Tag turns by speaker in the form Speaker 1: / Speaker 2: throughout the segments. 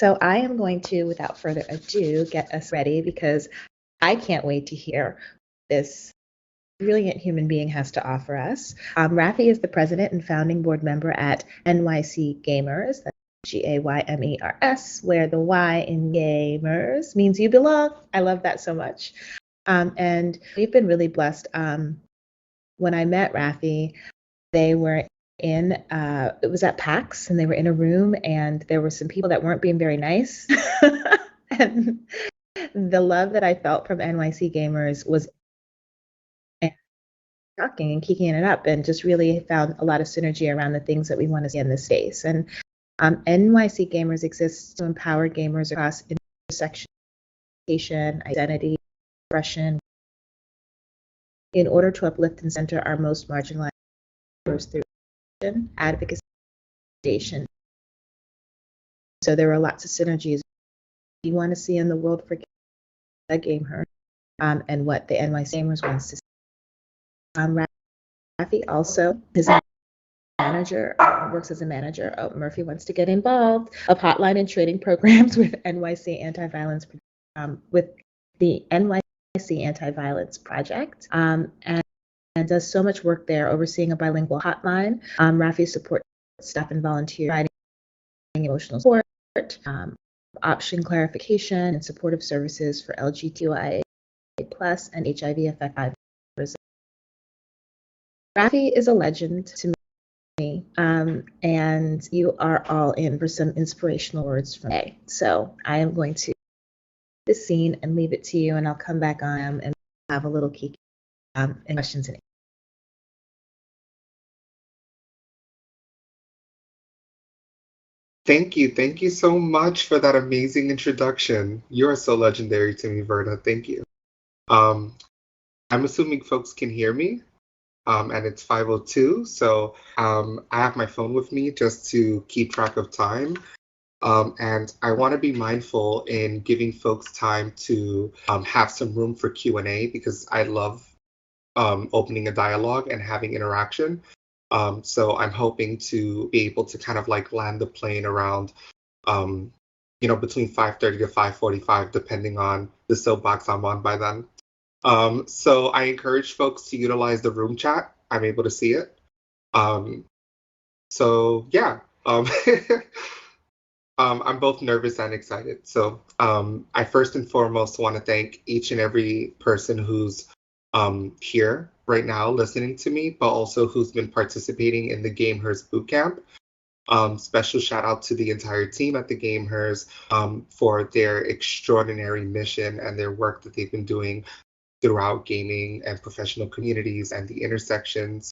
Speaker 1: So I am going to, without further ado, get us ready because I can't wait to hear this brilliant human being has to offer us. Raffy is the president and founding board member at NYC Gaymers, that's Gaymers, where the Y in Gaymers means you belong. I love that so much. And we've been really blessed. When I met Raffy, they were it was at PAX, and they were in a room, and there were some people that weren't being very nice. And the love that I felt from NYC Gamers was talking and kicking it up, and just really found a lot of synergy around the things that we want to see in this space. And NYC Gamers exists to empower gamers across intersection, identity, expression, in order to uplift and center our most marginalized gamers through advocacy, foundation. So there are lots of synergies we want to see in the world for the gamer, and what the NYC Gamers wants to see. Raffy also is a manager, works as a manager. Oh, Murphy wants to get involved of hotline and training programs with NYC Anti-Violence, with the NYC Anti-Violence Project, and does so much work there, overseeing a bilingual hotline. Raffy supports staff and volunteers, providing emotional support, option clarification, and supportive services for LGBTQIA+ and HIV-affected members. Raffy is a legend to me, and you are all in for some inspirational words from me. So I am going to the scene and leave it to you, and I'll come back on and have a little key and questions and
Speaker 2: Thank you. Thank you so much for that amazing introduction. You are so legendary to me, Verna. Thank you. I'm assuming folks can hear me, and it's 5:02, so I have my phone with me just to keep track of time. And I want to be mindful in giving folks time to have some room for Q&A, because I love opening a dialogue and having interaction. So I'm hoping to be able to kind of like land the plane around, between 5:30 to 5:45, depending on the soapbox I'm on by then. So I encourage folks to utilize the room chat. I'm able to see it. So yeah, I'm both nervous and excited. So I first and foremost want to thank each and every person who's here right now listening to me, but also who's been participating in the Gaymers Bootcamp. Special shout out to the entire team at the Gaymers for their extraordinary mission and their work that they've been doing throughout gaming and professional communities and the intersections.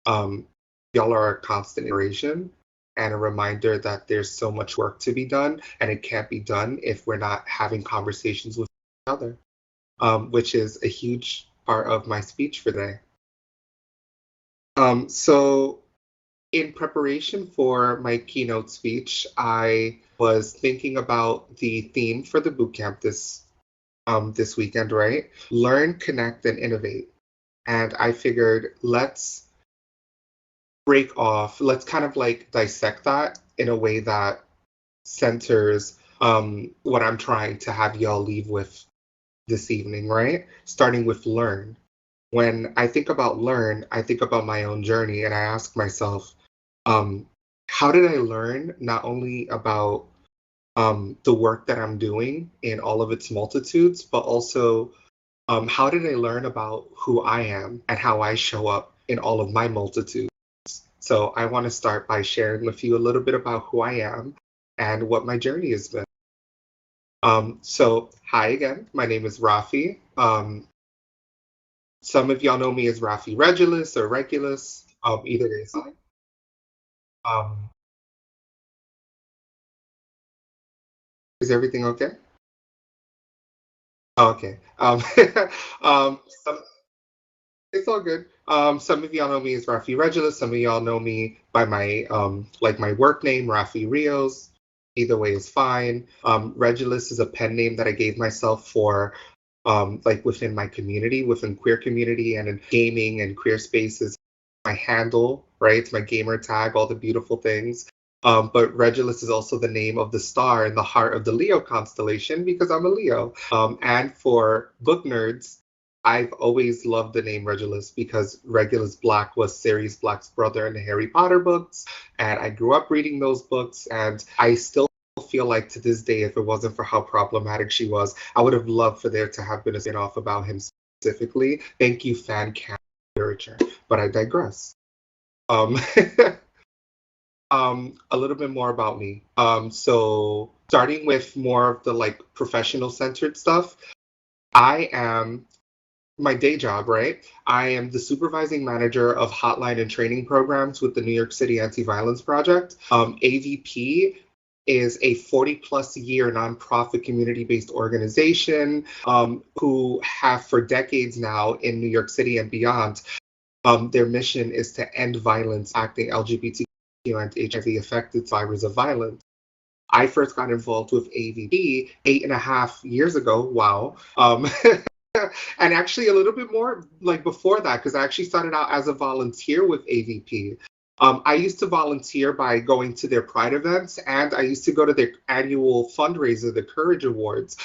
Speaker 2: Y'all are a constant inspiration and a reminder that there's so much work to be done, and it can't be done if we're not having conversations with each other, which is a huge part of my speech for today. So in preparation for my keynote speech, I was thinking about the theme for the bootcamp this weekend, right? Learn, connect, and innovate. And I figured let's kind of like dissect that in a way that centers what I'm trying to have y'all leave with this evening, right? Starting with learn. When I think about learn, I think about my own journey, and I ask myself, how did I learn not only about the work that I'm doing in all of its multitudes, but also how did I learn about who I am and how I show up in all of my multitudes? So I want to start by sharing with you a little bit about who I am and what my journey has been. So hi again, my name is Raffy. Some of y'all know me as Raffy Regulus or Regulus. Either way is fine. Is everything okay? Okay. It's all good. Some of y'all know me as Raffy Regulus. Some of y'all know me by my my work name, Raffy Rios. Either way is fine. Regulus is a pen name that I gave myself for within my community, within queer community and in gaming and queer spaces. My handle, right? It's my gamer tag, all the beautiful things. But Regulus is also the name of the star in the heart of the Leo constellation because I'm a Leo. And for book nerds, I've always loved the name Regulus because Regulus Black was Sirius Black's brother in the Harry Potter books. And I grew up reading those books, and I still feel like to this day, if it wasn't for how problematic she was, I would have loved for there to have been a spin-off about him specifically. Thank you, fan cam literature. But I digress. Um, a little bit more about me. So starting with more of the like professional centered stuff, I am my day job, right? I am the supervising manager of hotline and training programs with the New York City Anti-Violence Project. AVP is a 40 plus year nonprofit community-based organization who have for decades now in New York City and beyond. Their mission is to end violence acting LGBTQ and HIV affected survivors of violence. I first got involved with AVP 8.5 years ago. Wow. And actually a little bit more like before that, because I actually started out as a volunteer with AVP. I used to volunteer by going to their Pride events, and I used to go to their annual fundraiser, the Courage Awards.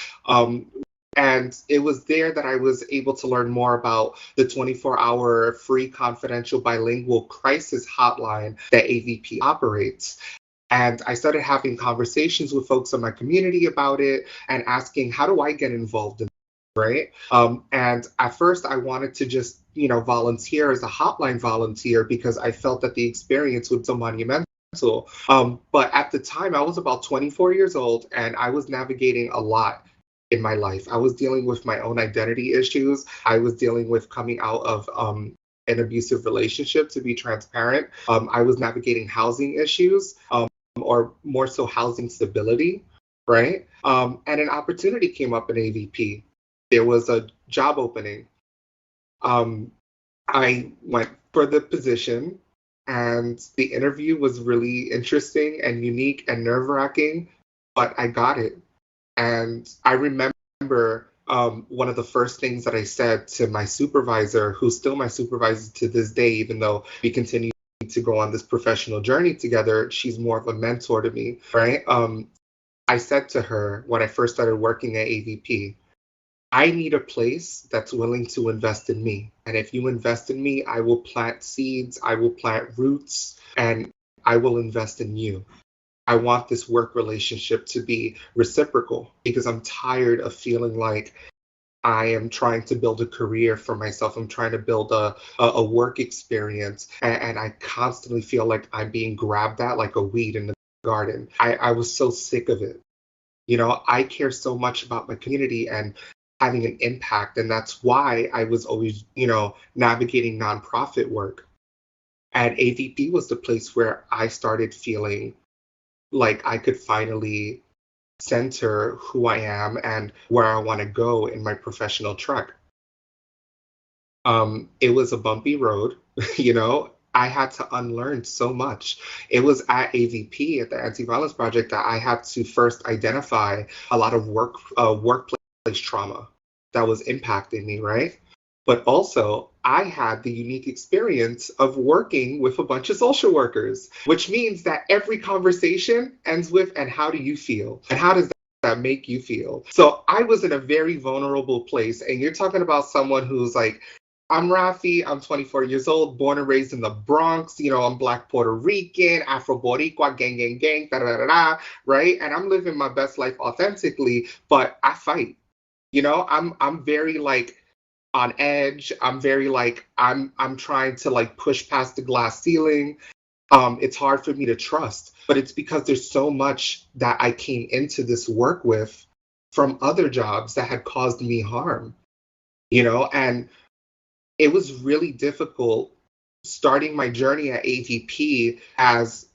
Speaker 2: And it was there that I was able to learn more about the 24-hour free, confidential, bilingual crisis hotline that AVP operates. And I started having conversations with folks in my community about it and asking, how do I get involved in it, right? And at first I wanted to just, volunteer as a hotline volunteer because I felt that the experience was so monumental. But at the time I was about 24 years old and I was navigating a lot in my life. I was dealing with my own identity issues. I was dealing with coming out of an abusive relationship, to be transparent. I was navigating housing issues, or more so housing stability, right? And an opportunity came up in AVP. There was a job opening. I went for the position, and the interview was really interesting and unique and nerve-wracking, but I got it. And I remember one of the first things that I said to my supervisor, who's still my supervisor to this day, even though we continue to go on this professional journey together, she's more of a mentor to me, right? I said to her when I first started working at AVP, I need a place that's willing to invest in me. And if you invest in me, I will plant seeds, I will plant roots, and I will invest in you. I want this work relationship to be reciprocal because I'm tired of feeling like I am trying to build a career for myself. I'm trying to build a work experience. And I constantly feel like I'm being grabbed at like a weed in the garden. I was so sick of it. I care so much about my community and having an impact. And that's why I was always, navigating nonprofit work. And AVP was the place where I started feeling like I could finally center who I am and where I want to go in my professional trek. It was a bumpy road, I had to unlearn so much. It was at AVP, at the Anti-Violence Project, that I had to first identify a lot of workplace trauma that was impacting me, right? But also, I had the unique experience of working with a bunch of social workers, which means that every conversation ends with, and how do you feel? And how does that make you feel? So I was in a very vulnerable place. And you're talking about someone who's like, I'm Raffy, I'm 24 years old, born and raised in the Bronx, I'm Black Puerto Rican, Afro Boricua, gang, da da da da, right? And I'm living my best life authentically, but I fight. I'm very like, on edge. I'm very like I'm trying to like push past the glass ceiling. It's hard for me to trust, but it's because there's so much that I came into this work with from other jobs that had caused me harm, and it was really difficult starting my journey at AVP as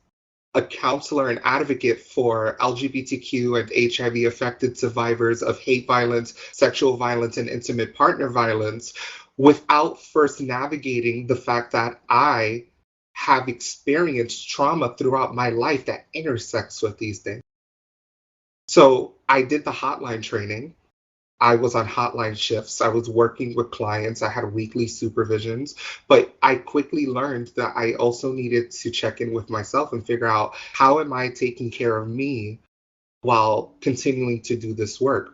Speaker 2: a counselor and advocate for LGBTQ and HIV affected survivors of hate violence, sexual violence, and intimate partner violence without first navigating the fact that I have experienced trauma throughout my life that intersects with these things. So I did the hotline training. I was on hotline shifts. I was working with clients. I had weekly supervisions. But I quickly learned that I also needed to check in with myself and figure out how am I taking care of me while continuing to do this work.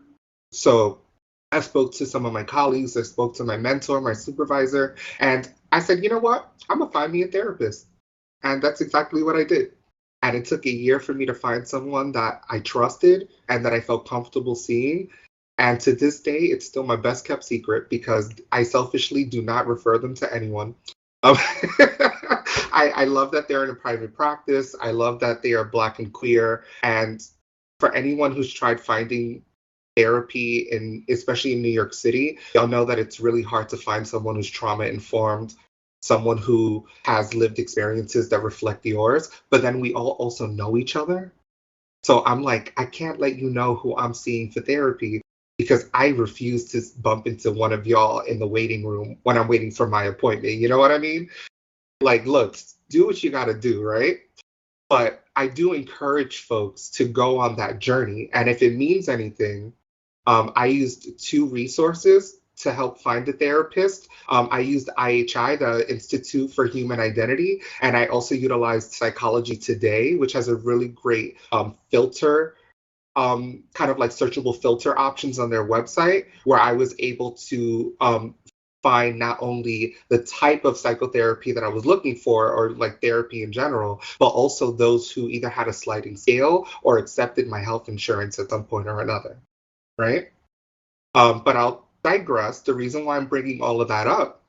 Speaker 2: So I spoke to some of my colleagues. I spoke to my mentor, my supervisor, and I said, you know what? I'm going to find me a therapist. And that's exactly what I did. And it took a year for me to find someone that I trusted and that I felt comfortable seeing. And to this day, it's still my best kept secret because I selfishly do not refer them to anyone. Um, I love that they're in a private practice. I love that they are Black and queer. And for anyone who's tried finding therapy especially in New York City, y'all know that it's really hard to find someone who's trauma informed, someone who has lived experiences that reflect yours, but then we all also know each other. So I'm like, I can't let you know who I'm seeing for therapy because I refuse to bump into one of y'all in the waiting room when I'm waiting for my appointment. You know what I mean? Like, look, do what you got to do, right? But I do encourage folks to go on that journey. And if it means anything, I used two resources to help find a therapist. I used IHI, the Institute for Human Identity, and I also utilized Psychology Today, which has a really great filter, kind of like searchable filter options on their website, where I was able to find not only the type of psychotherapy that I was looking for, or like therapy in general, but also those who either had a sliding scale or accepted my health insurance at some point or another, right? But I'll digress. The reason why I'm bringing all of that up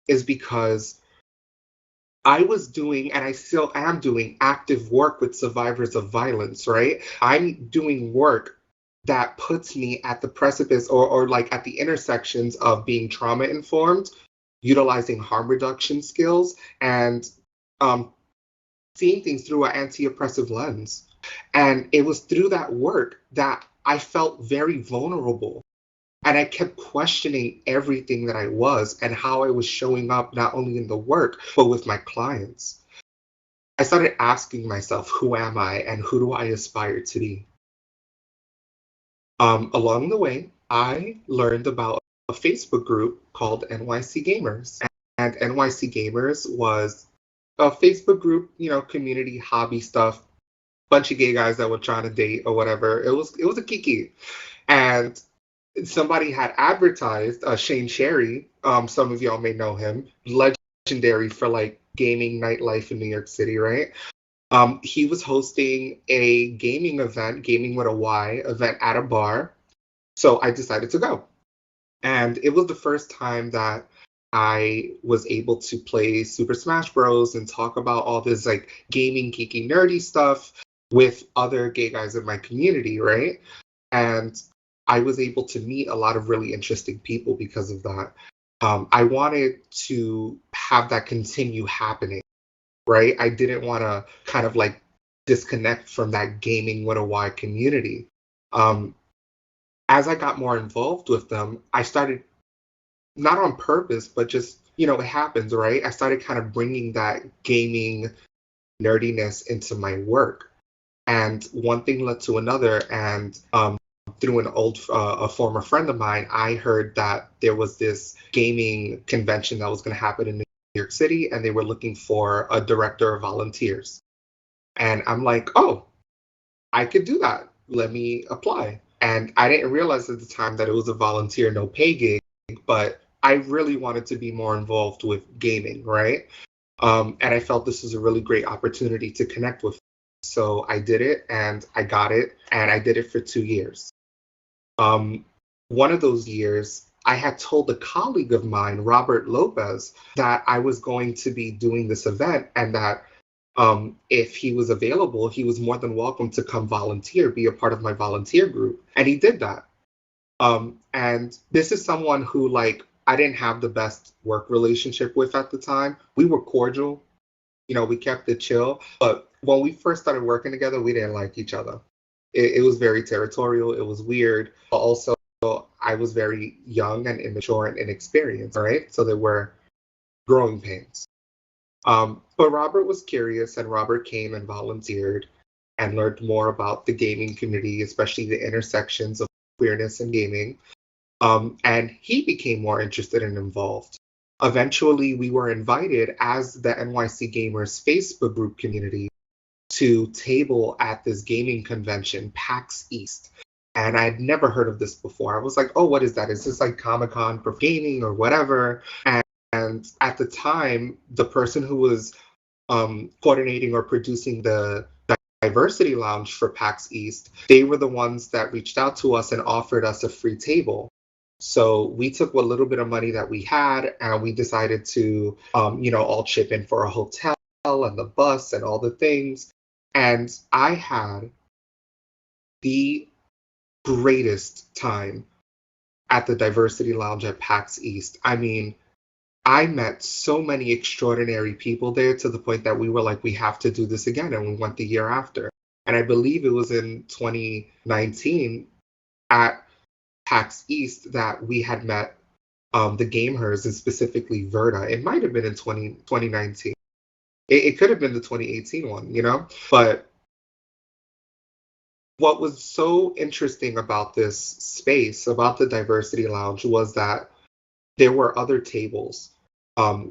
Speaker 2: is because I was doing, and I still am doing, active work with survivors of violence, right? I'm doing work that puts me at the precipice or like at the intersections of being trauma informed, utilizing harm reduction skills, and seeing things through an anti-oppressive lens. And it was through that work that I felt very vulnerable. And I kept questioning everything that I was and how I was showing up, not only in the work, but with my clients. I started asking myself, who am I and who do I aspire to be? Along the way, I learned about a Facebook group called NYC Gamers. And NYC Gamers was a Facebook group, community hobby stuff, bunch of gay guys that were trying to date or whatever. It was a kiki. And somebody had advertised Shane Cherry. Some of y'all may know him, legendary for like gaming nightlife in New York City, right? He was hosting a gaming event, gaming with a Y event at a bar. So I decided to go. And it was the first time that I was able to play Super Smash Bros. And talk about all this like gaming, geeky, nerdy stuff with other gay guys in my community, right? And I was able to meet a lot of really interesting people because of that. I wanted to have that continue happening, right? I didn't want to kind of like disconnect from that gaming 101 community. As I got more involved with them, I started, not on purpose, but just, it happens, right? I started kind of bringing that gaming nerdiness into my work. And one thing led to another. And through a former friend of mine, I heard that there was this gaming convention that was going to happen in New York City, and they were looking for a director of volunteers. And I'm like, oh, I could do that. Let me apply. And I didn't realize at the time that it was a volunteer, no pay gig, but I really wanted to be more involved with gaming, right? And I felt this was a really great opportunity to connect with. So I did it and I got it, and I did it for 2 years. One of those years, I had told a colleague of mine, Robert Lopez, that I was going to be doing this event and that if he was available, he was more than welcome to come volunteer, be a part of my volunteer group. And he did that. And this is someone who, like, I didn't have the best work relationship with at the time. We were cordial, we kept it chill. But when we first started working together, we didn't like each other. It was very territorial. It was weird. But also, I was very young and immature and inexperienced, right? So there were growing pains. But Robert was curious, and Robert came and volunteered and learned more about the gaming community, especially the intersections of queerness and gaming. And he became more interested and involved. Eventually, we were invited as the NYC Gamers Facebook group community to table at this gaming convention, PAX East. And I'd never heard of this before. I was like, oh, what is that? Is this like Comic-Con for gaming or whatever? And at the time, the person who was coordinating or producing the diversity lounge for PAX East, they were the ones that reached out to us and offered us a free table. So we took what little bit of money that we had and we decided to, all chip in for a hotel and the bus and all the things. And I had the greatest time at the diversity lounge at PAX East. I mean, I met so many extraordinary people there to the point that we were like, we have to do this again. And we went the year after. And I believe it was in 2019 at PAX East that we had met the Gaymers and specifically Verda. It might have been in 2019. It could have been the 2018 one, But what was so interesting about this space, about the Diversity Lounge, was that there were other tables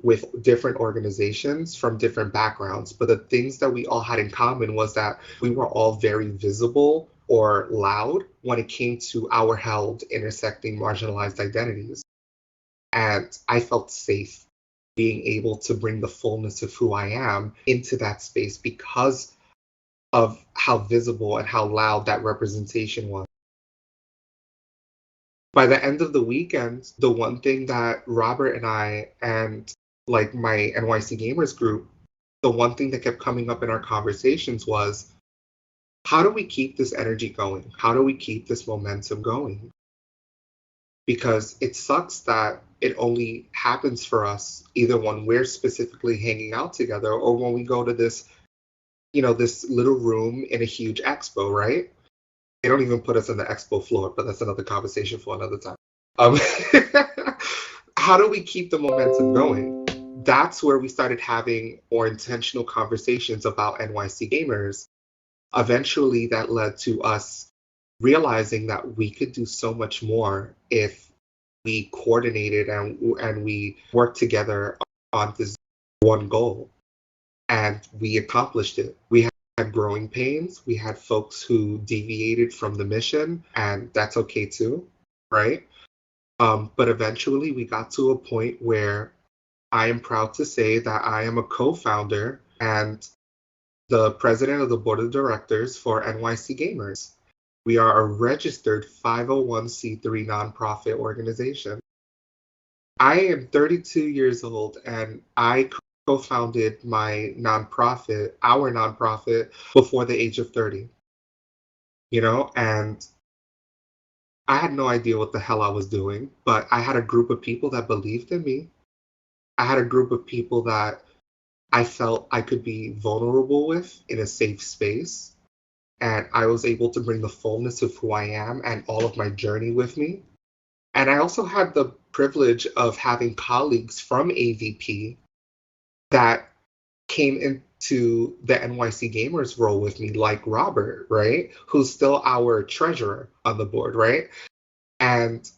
Speaker 2: with different organizations from different backgrounds. But the things that we all had in common was that we were all very visible or loud when it came to our held intersecting marginalized identities. And I felt safe being able to bring the fullness of who I am into that space because of how visible and how loud that representation was. By the end of the weekend, the one thing that Robert and I and like my NYC Gamers group, the one thing that kept coming up in our conversations was, how do we keep this energy going? How do we keep this momentum going? Because it sucks that it only happens for us either when we're specifically hanging out together or when we go to this, this little room in a huge expo, right? They don't even put us on the expo floor, but that's another conversation for another time. Um, how do we keep the momentum going? That's where we started having more intentional conversations about NYC Gamers. Eventually, that led to us realizing that we could do so much more if we coordinated and we worked together on this one goal. And we accomplished it. We had growing pains. We had folks who deviated from the mission, and that's okay too, right? But eventually we got to a point where I am proud to say that I am a co-founder and the president of the board of directors for NYC Gamers. We are a registered 501c3 nonprofit organization. I am 32 years old and I co-founded our nonprofit, before the age of 30. And I had no idea what the hell I was doing, but I had a group of people that believed in me. I had a group of people that I felt I could be vulnerable with in a safe space. And I was able to bring the fullness of who I am and all of my journey with me. And I also had the privilege of having colleagues from AVP that came into the NYC Gamers role with me, like Robert, right? Who's still our treasurer on the board, right? And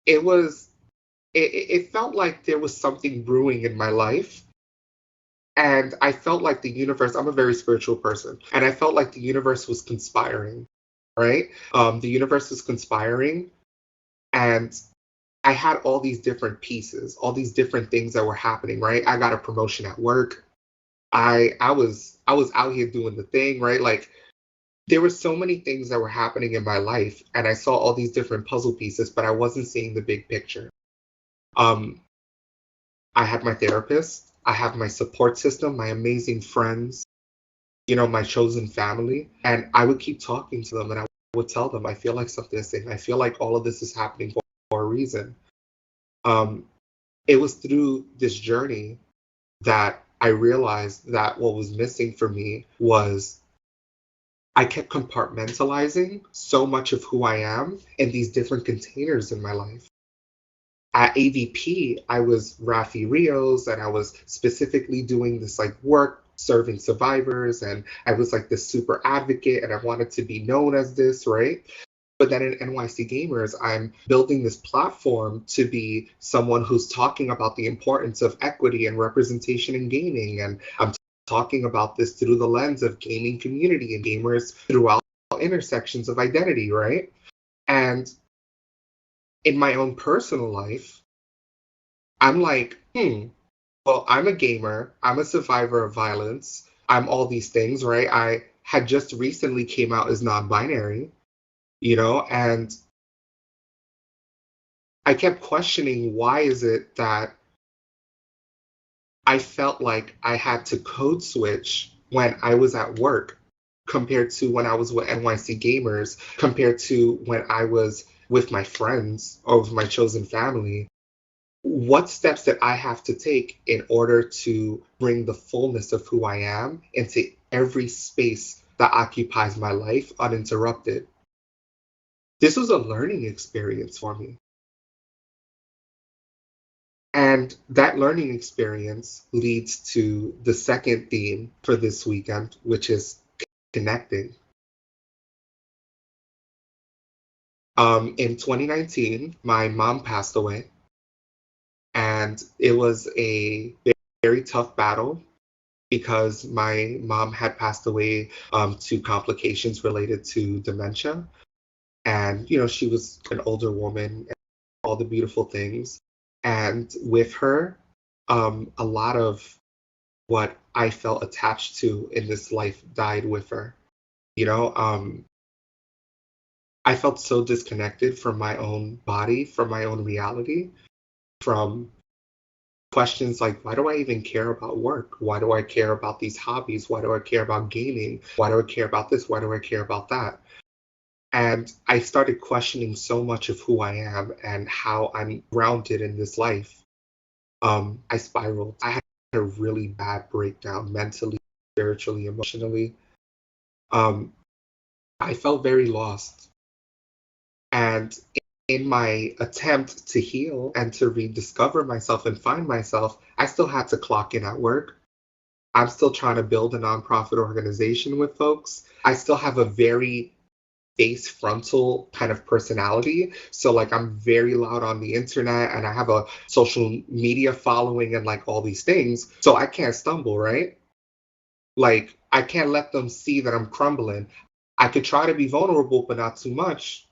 Speaker 2: it felt like there was something brewing in my life. And I felt like the universe, I'm a very spiritual person, and I felt like the universe was conspiring, right? The universe was conspiring, and I had all these different pieces, all these different things that were happening, right? I got a promotion at work. I was out here doing the thing, right? Like there were so many things that were happening in my life, and I saw all these different puzzle pieces, but I wasn't seeing the big picture. I had my therapist, I have my support system, my amazing friends, my chosen family, and I would keep talking to them and I would tell them, I feel like something is saying, I feel like all of this is happening for a reason. It was through this journey that I realized that what was missing for me was I kept compartmentalizing so much of who I am in these different containers in my life. At AVP, I was Raffy Rios and I was specifically doing this like work serving survivors and I was like this super advocate and I wanted to be known as this, right? But then in NYC Gamers, I'm building this platform to be someone who's talking about the importance of equity and representation in gaming. And I'm talking about this through the lens of gaming community and gamers throughout intersections of identity, right? And in my own personal life, I'm like, well, I'm a gamer, I'm a survivor of violence, I'm all these things, right? I had just recently came out as non-binary, and I kept questioning why is it that I felt like I had to code switch when I was at work compared to when I was with NYC Gamers, compared to when I was with my friends or with my chosen family. What steps that I have to take in order to bring the fullness of who I am into every space that occupies my life uninterrupted? This was a learning experience for me. And that learning experience leads to the second theme for this weekend, which is connecting. In 2019, my mom passed away, and it was a very tough battle because my mom had passed away to complications related to dementia. And, she was an older woman and all the beautiful things. And with her, a lot of what I felt attached to in this life died with her. You know, um, I felt so disconnected from my own body, from my own reality, from questions like, why do I even care about work? Why do I care about these hobbies? Why do I care about gaming? Why do I care about this? Why do I care about that? And I started questioning so much of who I am and how I'm grounded in this life. I spiraled. I had a really bad breakdown mentally, spiritually, emotionally. Um, I felt very lost. And in my attempt to heal and to rediscover myself and find myself, I still had to clock in at work. I'm still trying to build a nonprofit organization with folks. I still have a very face frontal kind of personality. So like I'm very loud on the internet and I have a social media following and like all these things. So I can't stumble, right? Like I can't let them see that I'm crumbling. I could try to be vulnerable, but not too much.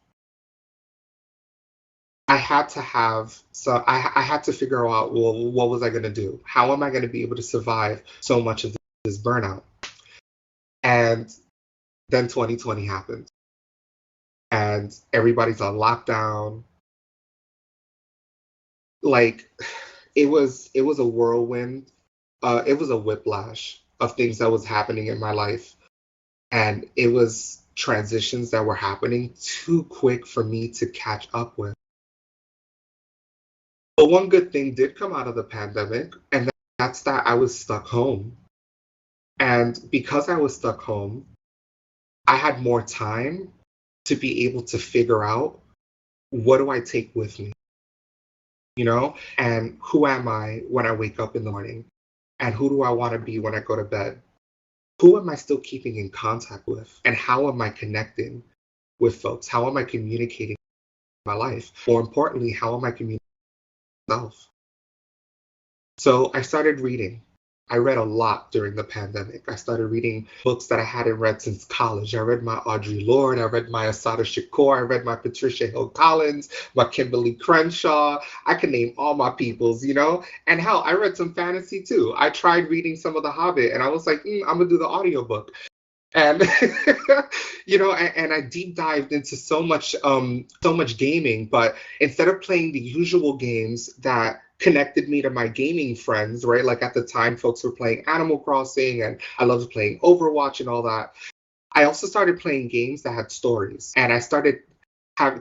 Speaker 2: I had to have so I had to figure out, well, what was I going to do? How am I going to be able to survive so much of this burnout? And then 2020 happened, and everybody's on lockdown. Like it was a whirlwind. It was a whiplash of things that was happening in my life, and it was transitions that were happening too quick for me to catch up with. But one good thing did come out of the pandemic, and that's that I was stuck home. And because I was stuck home, I had more time to be able to figure out, what do I take with me, and who am I when I wake up in the morning, and who do I want to be when I go to bed? Who am I still keeping in contact with, and how am I connecting with folks? How am I communicating my life? More importantly, how am I communicating myself? So I started reading. I read a lot during the pandemic. I started reading books that I hadn't read since college. I read my Audre Lorde, I read my Asada Shakur, I read my Patricia Hill Collins, my Kimberly Crenshaw. I can name all my peoples. And hell, I read some fantasy too. I tried reading some of The Hobbit and I was like, I'm gonna do the audiobook. And and I deep dived into so much gaming, but instead of playing the usual games that connected me to my gaming friends, right? Like at the time folks were playing Animal Crossing and I loved playing Overwatch and all that. I also started playing games that had stories, and I started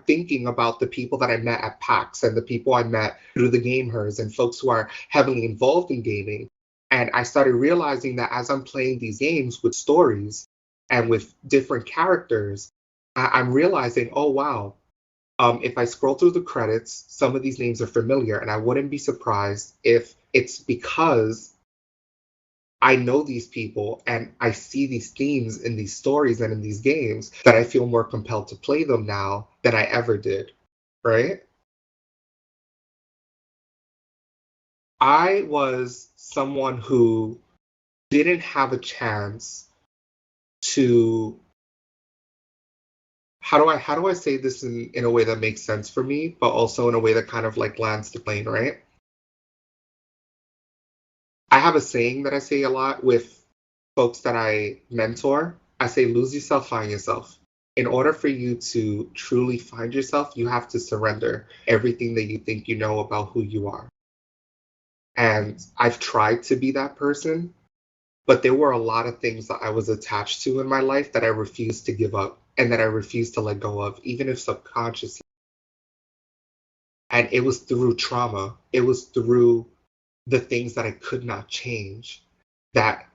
Speaker 2: thinking about the people that I met at PAX and the people I met through the Gamers and folks who are heavily involved in gaming. And I started realizing that as I'm playing these games with stories and with different characters, I'm realizing, oh wow, if I scroll through the credits, some of these names are familiar, and I wouldn't be surprised if it's because I know these people and I see these themes in these stories and in these games that I feel more compelled to play them now than I ever did, right? I was someone who didn't have a chance to how do I say this in a way that makes sense for me, but also in a way that kind of like lands the plane, right? I have a saying that I say a lot with folks that I mentor. I say, lose yourself, find yourself. In order for you to truly find yourself, you have to surrender everything that you think you know about who you are. And I've tried to be that person, but there were a lot of things that I was attached to in my life that I refused to give up and that I refused to let go of, even if subconsciously. And it was through trauma, it was through the things that I could not change that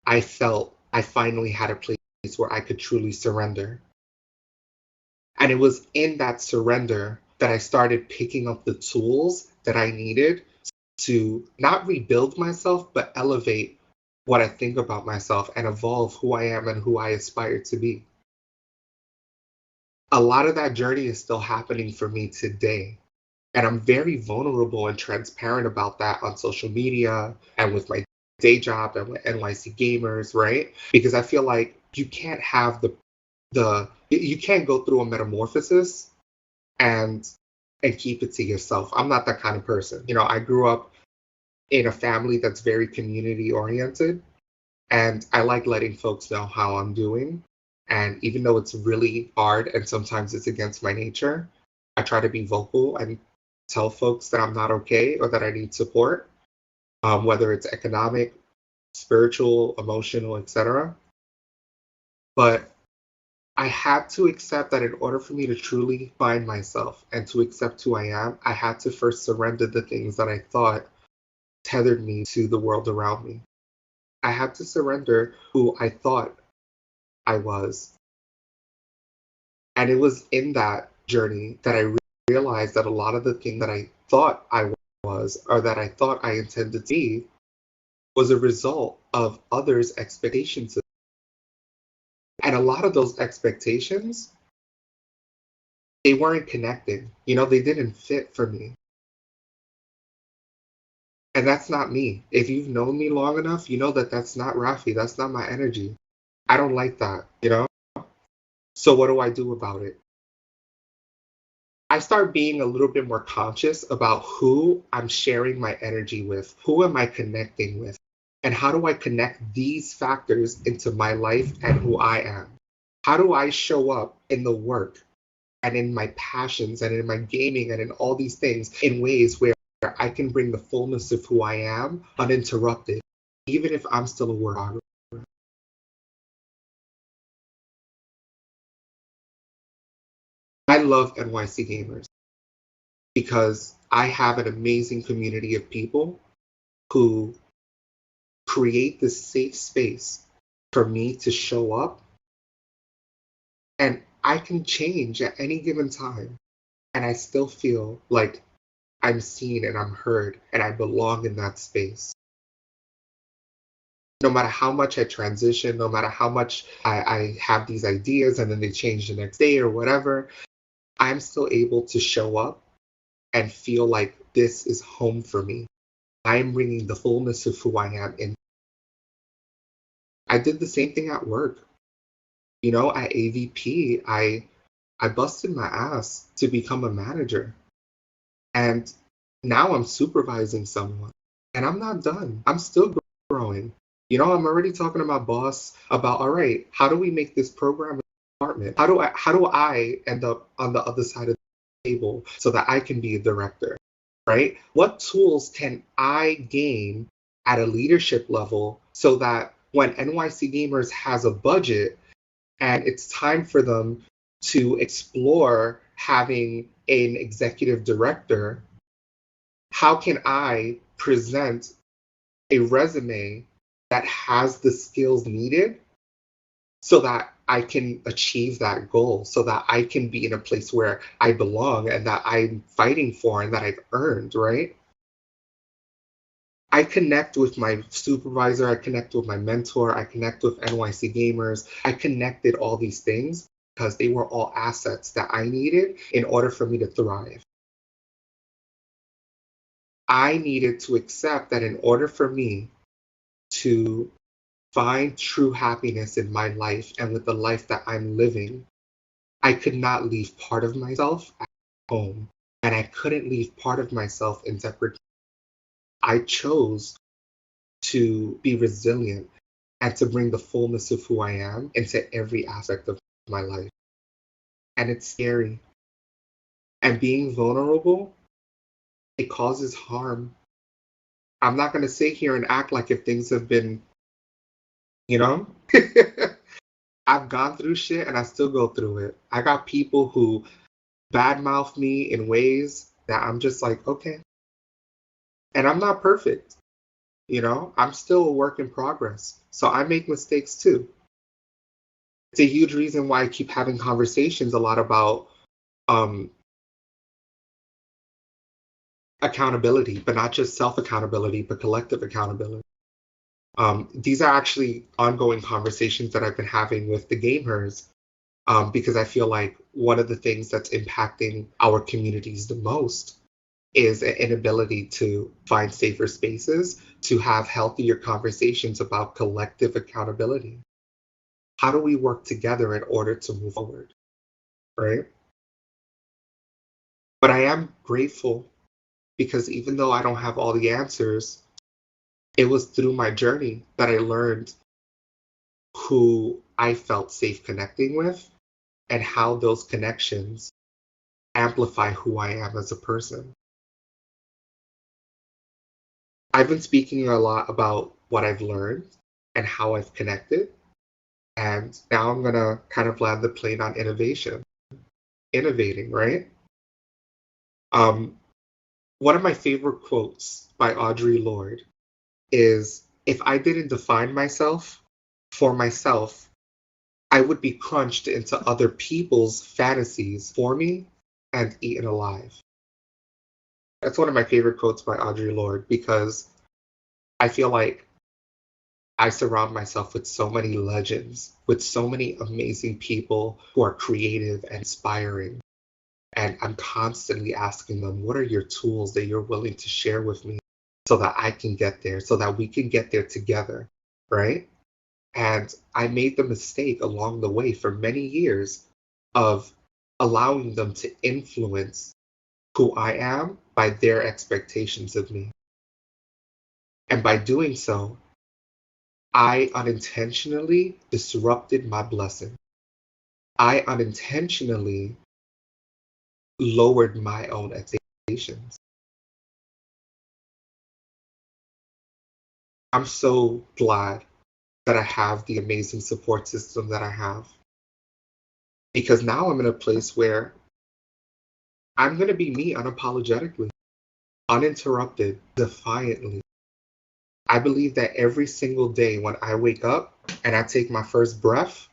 Speaker 2: I felt I finally had a place where I could truly surrender. And it was in that surrender that I started picking up the tools that I needed to not rebuild myself, but elevate what I think about myself and evolve who I am and who I aspire to be. A lot of that journey is still happening for me today. And I'm very vulnerable and transparent about that on social media and with my day job and with NYC Gamers, right? Because I feel like you can't have you can't go through a metamorphosis and keep it to yourself. I'm not that kind of person. You know, I grew up in a family that's very community oriented, and I like letting folks know how I'm doing. And even though it's really hard and sometimes it's against my nature, I try to be vocal and tell folks that I'm not okay or that I need support, whether it's economic, spiritual, emotional, etc. But I had to accept that in order for me to truly find myself and to accept who I am, I had to first surrender the things that I thought tethered me to the world around me. I had to surrender who I thought I was. And it was in that journey that I realized that a lot of the things that I thought I was or that I thought I intended to be was a result of others' expectations. And a lot of those expectations, they weren't connected. You know, they didn't fit for me. And that's not me. If you've known me long enough, you know that that's not Raffy. That's not my energy. I don't like that, you know? So what do I do about it? I start being a little bit more conscious about who I'm sharing my energy with, who am I connecting with, and how do I connect these factors into my life and who I am? How do I show up in the work and in my passions and in my gaming and in all these things in ways where I can bring the fullness of who I am uninterrupted, even if I'm still a work. I love NYC Gamers because I have an amazing community of people who create this safe space for me to show up, and I can change at any given time and I still feel like I'm seen and I'm heard and I belong in that space. No matter how much I transition, no matter how much I have these ideas and then they change the next day or whatever, I'm still able to show up and feel like this is home for me. I'm bringing the fullness of who I am in. I did the same thing at work. You know, at AVP, I busted my ass to become a manager. And now I'm supervising someone. And I'm not done. I'm still growing. You know, I'm already talking to my boss about, all right, how do we make this program a department? How do I end up on the other side of the table so that I can be a director? Right? What tools can I gain at a leadership level so that when NYC Gamers has a budget and it's time for them to explore having an executive director, how can I present a resume that has the skills needed so that I can achieve that goal, so that I can be in a place where I belong and that I'm fighting for and that I've earned, right? I connect with my supervisor, I connect with my mentor, I connect with NYC Gamers. I connected all these things because they were all assets that I needed in order for me to thrive. I needed to accept that in order for me to find true happiness in my life and with the life that I'm living, I could not leave part of myself at home, and I couldn't leave part of myself in separate. I chose to be resilient and to bring the fullness of who I am into every aspect of my life. And it's scary. And being vulnerable, it causes harm. I'm not going to sit here and act like if things have been, you know, I've gone through shit and I still go through it. I got people who badmouth me in ways that I'm just like, okay. And I'm not perfect, I'm still a work in progress. So I make mistakes too. It's a huge reason why I keep having conversations a lot about um, accountability, but not just self accountability, but collective accountability. These are actually ongoing conversations that I've been having with the Gamers because I feel like one of the things that's impacting our communities the most is an inability to find safer spaces to have healthier conversations about collective accountability. How do we work together in order to move forward, right? But I am grateful because even though I don't have all the answers, it was through my journey that I learned who I felt safe connecting with and how those connections amplify who I am as a person. I've been speaking a lot about what I've learned and how I've connected. And now I'm going to kind of land the plane on innovation, innovating, right? Um, One of my favorite quotes by Audre Lorde is, if I didn't define myself for myself, I would be crunched into other people's fantasies for me and eaten alive. That's one of my favorite quotes by Audre Lorde because I feel like I surround myself with so many legends, with so many amazing people who are creative and inspiring. And I'm constantly asking them, what are your tools that you're willing to share with me so that I can get there, so that we can get there together, right? And I made the mistake along the way for many years of allowing them to influence who I am by their expectations of me. And by doing so, I unintentionally disrupted my blessing. I unintentionally lowered my own expectations. I'm so glad that I have the amazing support system that I have because now I'm in a place where I'm going to be me unapologetically, uninterrupted, defiantly. I believe that every single day when I wake up and I take my first breath,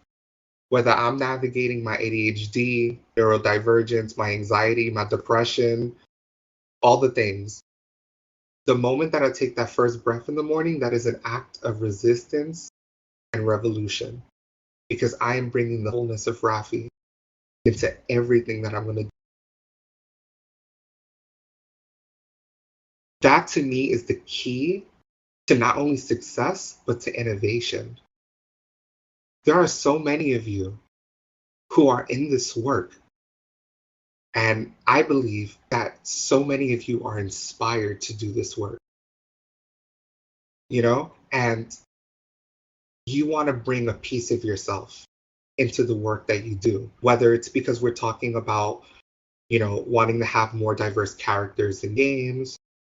Speaker 2: whether I'm navigating my ADHD, neurodivergence, my anxiety, my depression, all the things, the moment that I take that first breath in the morning, that is an act of resistance and revolution because I am bringing the wholeness of Raffy into everything that I'm going to do. That to me is the key to not only success, but to innovation. There are so many of you who are in this work. And I believe that so many of you are inspired to do this work, and you want to bring a piece of yourself into the work that you do, whether it's because we're talking about, wanting to have more diverse characters in games,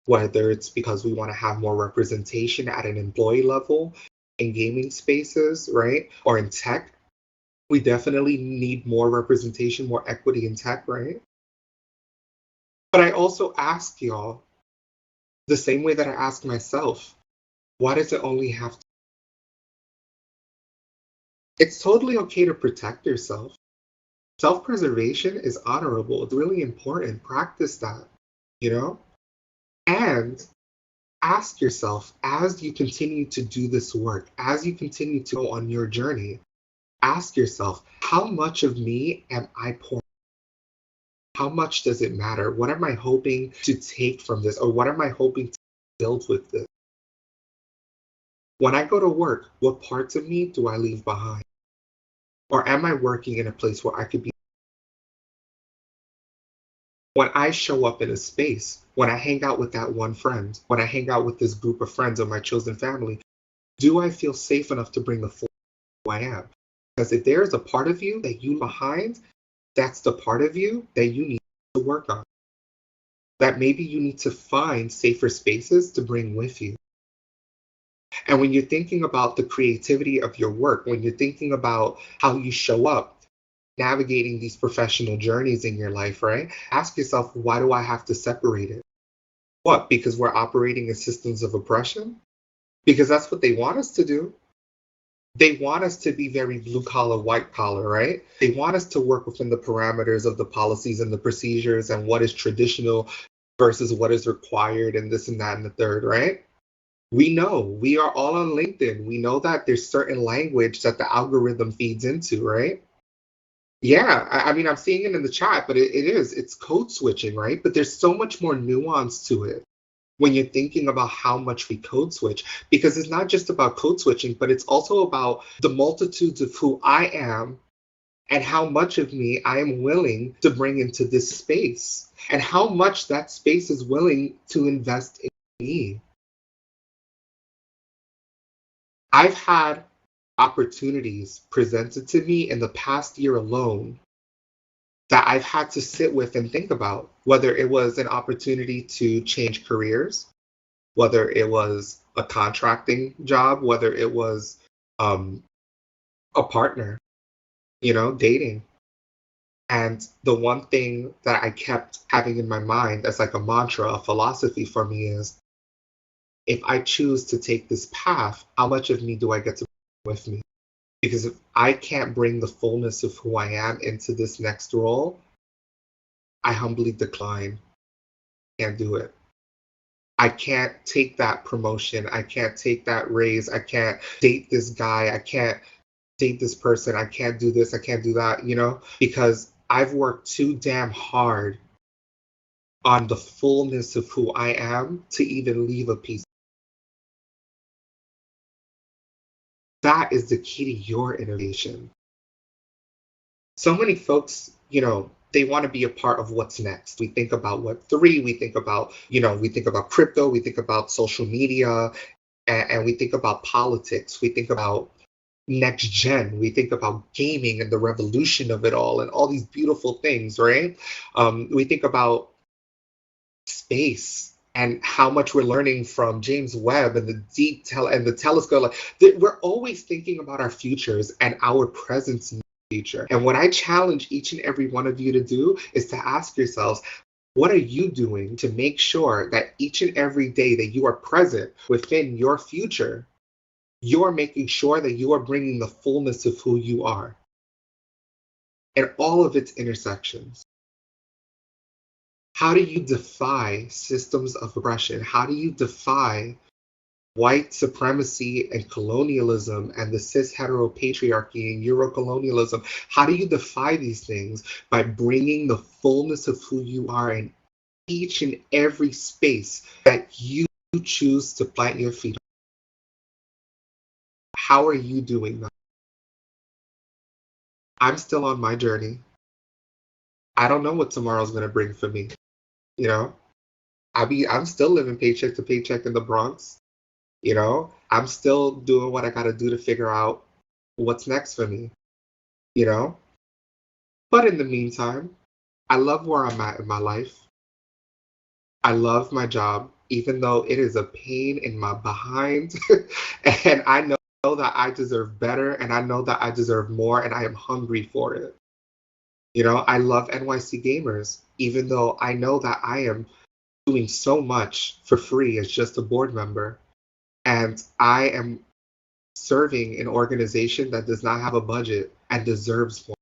Speaker 2: whether it's because we want to have more representation at an employee level in gaming spaces, right? Or in tech. We definitely need more representation, more equity in tech, right? But I also ask y'all the same way that I ask myself, why does it only have to? It's totally okay to protect yourself. Self-preservation is honorable. It's really important. Practice that, you know? And Ask yourself, as you continue to do this work, as you continue to go on your journey, ask yourself, how much of me am I pouring? How much does it matter? What am I hoping to take from this? Or what am I hoping to build with this? When I go to work, what parts of me do I leave behind? Or am I working in a place where I could be? When I show up in a space, when I hang out with that one friend, when I hang out with this group of friends or my chosen family, do I feel safe enough to bring the full who I am? Because if there's a part of you that you leave behind, that's the part of you that you need to work on. That maybe you need to find safer spaces to bring with you. And when you're thinking about the creativity of your work, when you're thinking about how you show up, navigating these professional journeys in your life, right? Ask yourself, why do I have to separate it? What? Because we're operating in systems of oppression? Because that's what they want us to do. They want us to be very blue collar, white collar, right? They want us to work within the parameters of the policies and the procedures and what is traditional versus what is required and this and that and the third, right? We know, we are all on LinkedIn. We know that there's certain language that the algorithm feeds into, right? Yeah, I mean, I'm seeing it in the chat, but it's code switching, right? But there's so much more nuance to it when you're thinking about how much we code switch, because it's not just about code switching, but it's also about the multitudes of who I am and how much of me I am willing to bring into this space and how much that space is willing to invest in me. I've had opportunities presented to me in the past year alone that I've had to sit with and think about, whether it was an opportunity to change careers, whether it was a contracting job, whether it was um, a partner, dating. And the one thing that I kept having in my mind as like a mantra, a philosophy for me is, if I choose to take this path, how much of me do I get to bring with me? Because if I can't bring the fullness of who I am into this next role, I humbly decline. Can't do it. I can't take that promotion. I can't take that raise. I can't date this guy. I can't date this person. I can't do this. I can't do that, because I've worked too damn hard on the fullness of who I am to even leave a piece. That is the key to your innovation. So many folks, they want to be a part of what's next. We think about Web3, we think about crypto, we think about social media, and we think about politics, we think about next gen, we think about gaming and the revolution of it all and all these beautiful things, right? We think about space and how much we're learning from James Webb and the telescope. We're always thinking about our futures and our presence in the future. And what I challenge each and every one of you to do is to ask yourselves, what are you doing to make sure that each and every day that you are present within your future, you are making sure that you are bringing the fullness of who you are and all of its intersections? How do you defy systems of oppression? How do you defy white supremacy and colonialism and the cis heteropatriarchy and Eurocolonialism? How do you defy these things? By bringing the fullness of who you are in each and every space that you choose to plant your feet on. How are you doing that? I'm still on my journey. I don't know what tomorrow's going to bring for me. You know, I'm still living paycheck to paycheck in the Bronx. I'm still doing what I got to do to figure out what's next for me. You know, but in the meantime, I love where I'm at in my life. I love my job, even though it is a pain in my behind. And I know that I deserve better, and I know that I deserve more, and I am hungry for it. I love NYC Gamers, even though I know that I am doing so much for free as just a board member. And I am serving an organization that does not have a budget and deserves more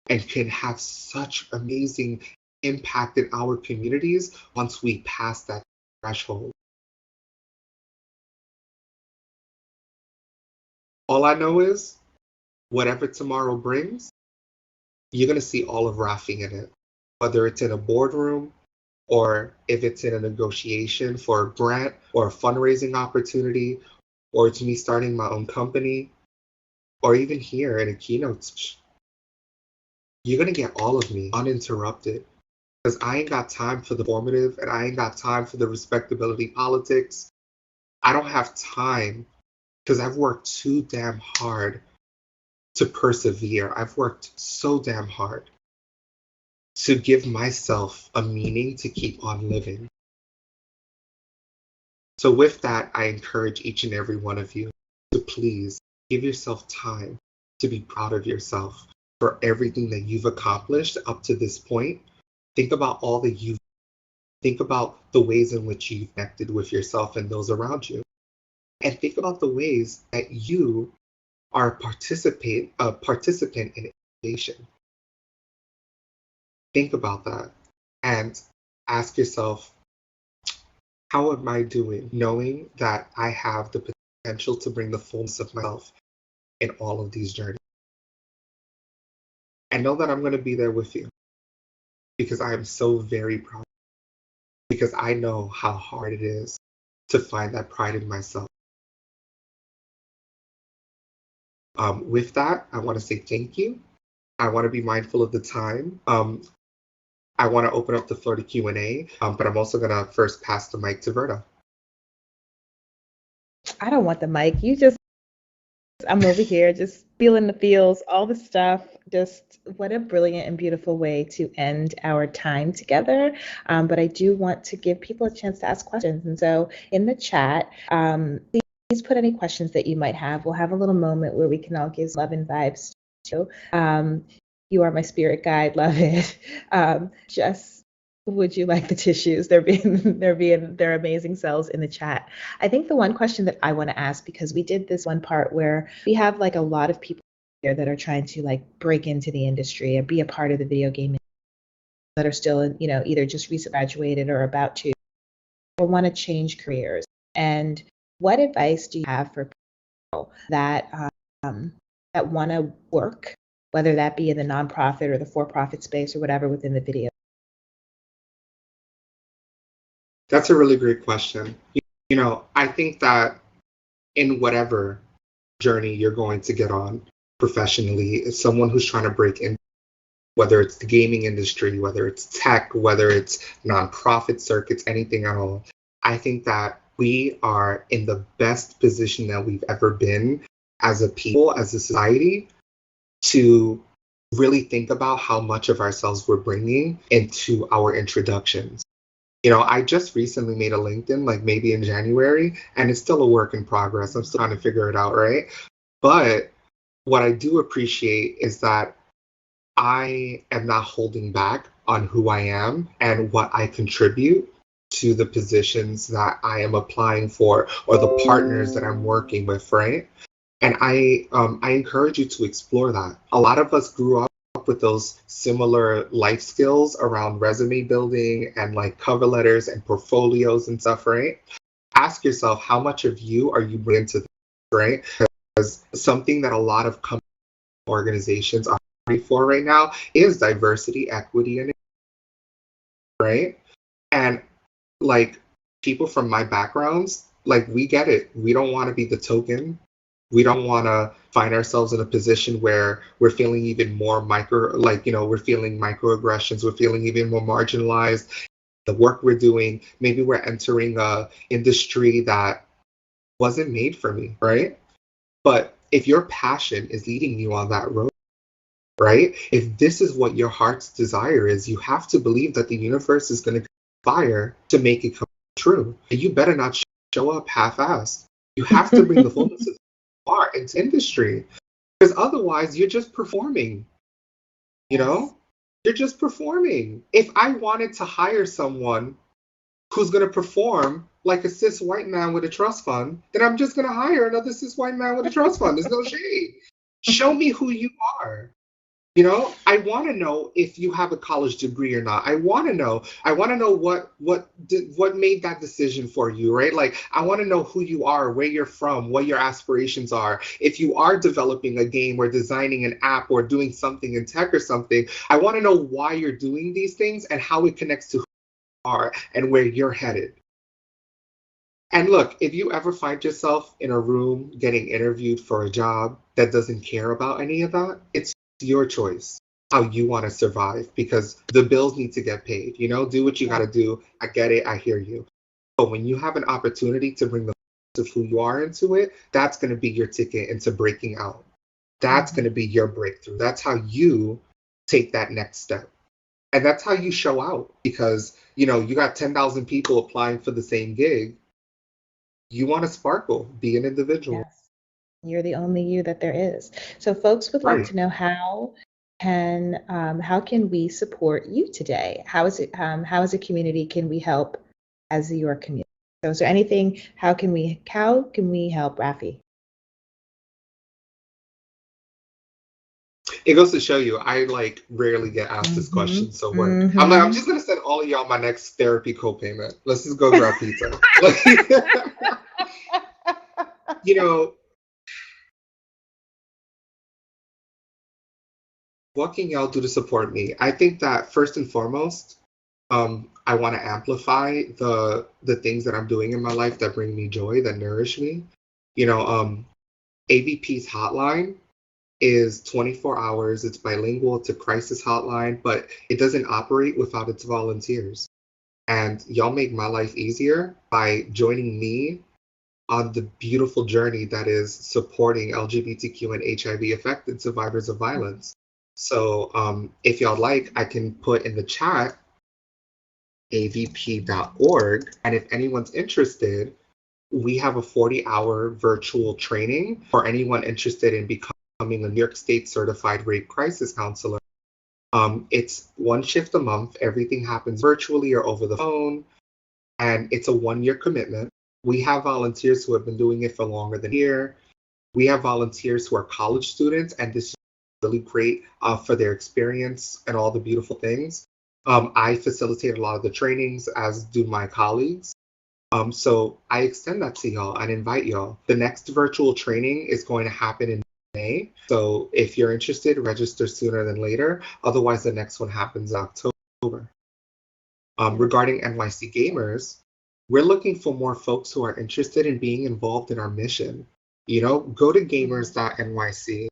Speaker 2: and can have such amazing impact in our communities once we pass that threshold. All I know is whatever tomorrow brings, you're going to see all of Raffy in it, whether it's in a boardroom or if it's in a negotiation for a grant or a fundraising opportunity, or it's me starting my own company, or even here in a keynote speech. You're going to get all of me uninterrupted because I ain't got time for the formative and I ain't got time for the respectability politics. I don't have time because I've worked too damn hard to persevere. I've worked so damn hard to give myself a meaning to keep on living. So with that, I encourage each and every one of you to please give yourself time to be proud of yourself for everything that you've accomplished up to this point. Think about all that you've think about the ways in which you've connected with yourself and those around you. And think about the ways that you are a participant in education. Think about that and ask yourself, how am I doing knowing that I have the potential to bring the fullness of myself in all of these journeys? And know that I'm going to be there with you because I am so very proud, because I know how hard it is to find that pride in myself. With that, I want to say thank you. I want to be mindful of the time. I want to open up the floor to Q&A, but I'm also going to first pass the mic to Verda.
Speaker 1: I don't want the mic. I'm over here just feeling the feels, all the stuff. Just what a brilliant and beautiful way to end our time together. But I do want to give people a chance to ask questions. And so in the chat, please put any questions that you might have. We'll have a little moment where we can all give love and vibes too. You are my spirit guide. Love it. Just would you like the tissues? They're amazing cells in the chat. I think the one question that I want to ask, because we did this one part where we have like a lot of people here that are trying to like break into the industry and be a part of the video game that are still, either just recently graduated or about to, or want to change careers. And what advice do you have for people that want to work, whether that be in the nonprofit or the for-profit space or whatever within the video?
Speaker 2: That's a really great question. I think that in whatever journey you're going to get on professionally, as someone who's trying to break in, whether it's the gaming industry, whether it's tech, whether it's nonprofit circuits, anything at all, I think that we are in the best position that we've ever been as a people, as a society, to really think about how much of ourselves we're bringing into our introductions. I just recently made a LinkedIn, like maybe in January, and it's still a work in progress. I'm still trying to figure it out, right? But what I do appreciate is that I am not holding back on who I am and what I contribute to the positions that I am applying for or the partners that I'm working with, right? And I encourage you to explore that. A lot of us grew up with those similar life skills around resume building and like cover letters and portfolios and stuff, right? Ask yourself, how much of you are you bringing to this, right? Because something that a lot of organizations are fighting for right now is diversity, equity, and right? And like people from my backgrounds, like we get it. We don't want to be the token. We don't want to find ourselves in a position where we're feeling even more we're feeling microaggressions, we're feeling even more marginalized. The work we're doing, maybe we're entering a industry that wasn't made for me, right? But if your passion is leading you on that road, right? If this is what your heart's desire is, you have to believe that the universe is going to conspire to make it come true. And you better not show up half-assed. You have to bring the fullness of art into industry, because otherwise you're just performing. You're just performing. If I wanted to hire someone who's going to perform like a cis white man with a trust fund, then I'm just going to hire another cis white man with a trust fund. There's no shade. Show me who you are. I want to know if you have a college degree or not. I want to know. I want to know what made that decision for you, right? Like I want to know who you are, where you're from, what your aspirations are. If you are developing a game or designing an app or doing something in tech or something, I want to know why you're doing these things and how it connects to who you are and where you're headed. And look, if you ever find yourself in a room getting interviewed for a job that doesn't care about any of that, it's your choice how you want to survive because the bills need to get paid. Do what you got
Speaker 1: Yeah.
Speaker 2: to do. I get it. I hear you. But when you have an opportunity to bring the of who you are into it, that's going to be your ticket into breaking out. That's going to be your breakthrough. That's how you take that next step. And that's how you show out because, you got 10,000 people applying for the same gig. You want to sparkle, be an individual.
Speaker 1: Yes. You're the only you that there is. So folks would like
Speaker 2: Right.
Speaker 1: to know how can we support you today? How as a community can we help as your community? So is there anything, how can we help Raffy?
Speaker 2: It goes to show you, I like rarely get asked this
Speaker 1: Mm-hmm.
Speaker 2: question. So what? I'm like, I'm
Speaker 1: Mm-hmm.
Speaker 2: just gonna send all of y'all my next therapy co-payment. Let's just go grab pizza. you know, what can y'all do to support me? I think that first and foremost, I want to amplify the things that I'm doing in my life that bring me joy, that nourish me. You know, AVP's hotline is 24 hours. It's bilingual. It's a crisis hotline, but it doesn't operate without its volunteers. And y'all make my life easier by joining me on the beautiful journey that is supporting LGBTQ and HIV affected survivors of violence. So if y'all like, I can put in the chat avp.org. And if anyone's interested, we have a 40-hour virtual training for anyone interested in becoming a New York State certified rape crisis counselor. It's one shift a month. Everything happens virtually or over the phone, and it's a 1-year commitment. We have volunteers who have been doing it for longer than a year. We have volunteers who are college students, and this is really great for their experience and all the beautiful things. I facilitate a lot of the trainings, as do my colleagues. So I extend that to y'all and invite y'all. The next virtual training is going to happen in May. So if you're interested, register sooner than later. Otherwise, the next one happens in October. Regarding NYC Gamers, we're looking for more folks who are interested in being involved in our mission. Go to gamers.nyc,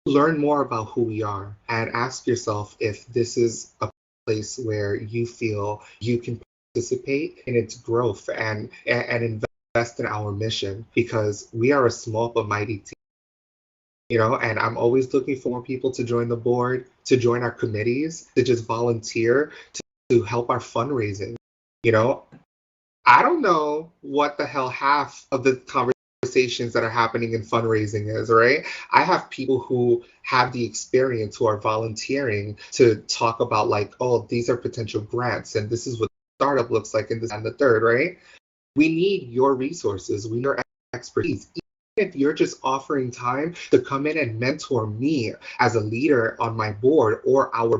Speaker 2: learn more about who we are, and ask yourself if this is a place where you feel you can participate in its growth and invest in our mission because we are a small but mighty team. And I'm always looking for more people to join the board, to join our committees, to just volunteer, to help our fundraising. You know, I don't know what the hell half of the conversations that are happening in fundraising is, right? I have people who have the experience who are volunteering to talk about like, oh, these are potential grants and this is what startup looks like and this and the third, right? We need your resources, we need your expertise. Even if you're just offering time to come in and mentor me as a leader on my board or our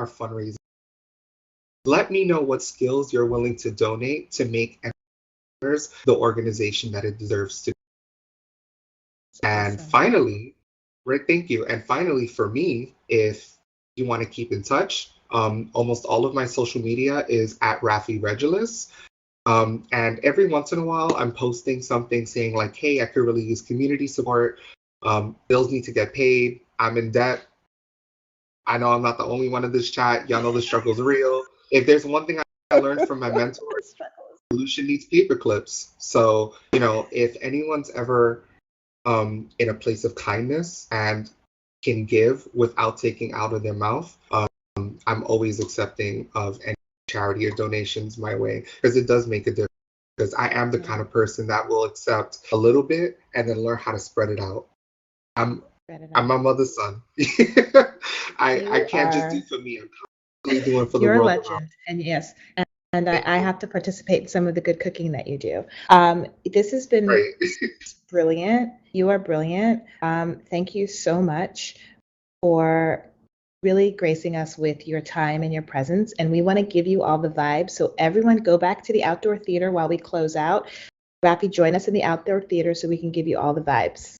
Speaker 2: fundraising, let me know what skills you're willing to donate to make Gaymers the organization that it deserves to be. And
Speaker 1: Awesome.
Speaker 2: finally, right, thank you. And finally, for me, if you want to keep in touch, almost all of my social media is at Raffy Regulus. And every once in a while, I'm posting something saying like, hey, I could really use community support. Bills need to get paid. I'm in debt. I know I'm not the only one in this chat. Y'all know the struggle's real. If there's one thing I learned from my mentor, solution needs paper clips. So, if anyone's ever in a place of kindness and can give without taking out of their mouth, I'm always accepting of any charity or donations my way because it does make a difference. Because I am the kind of person that will accept a little bit and then learn how to spread it out. I'm
Speaker 1: Spread it
Speaker 2: I'm
Speaker 1: out.
Speaker 2: my mother's son. I
Speaker 1: You
Speaker 2: can't just do
Speaker 1: are
Speaker 2: for me. I'm constantly doing for the
Speaker 1: you're a
Speaker 2: world around.
Speaker 1: legend, and yes, and I,
Speaker 2: Thank
Speaker 1: I
Speaker 2: you.
Speaker 1: have to participate in some of the good cooking that you do. This has been
Speaker 2: Right.
Speaker 1: brilliant. You are brilliant. Thank you so much for really gracing us with your time and your presence. And we want to give you all the vibes. So everyone go back to the outdoor theater while we close out. Raffy, join us in the outdoor theater so we can give you all the vibes.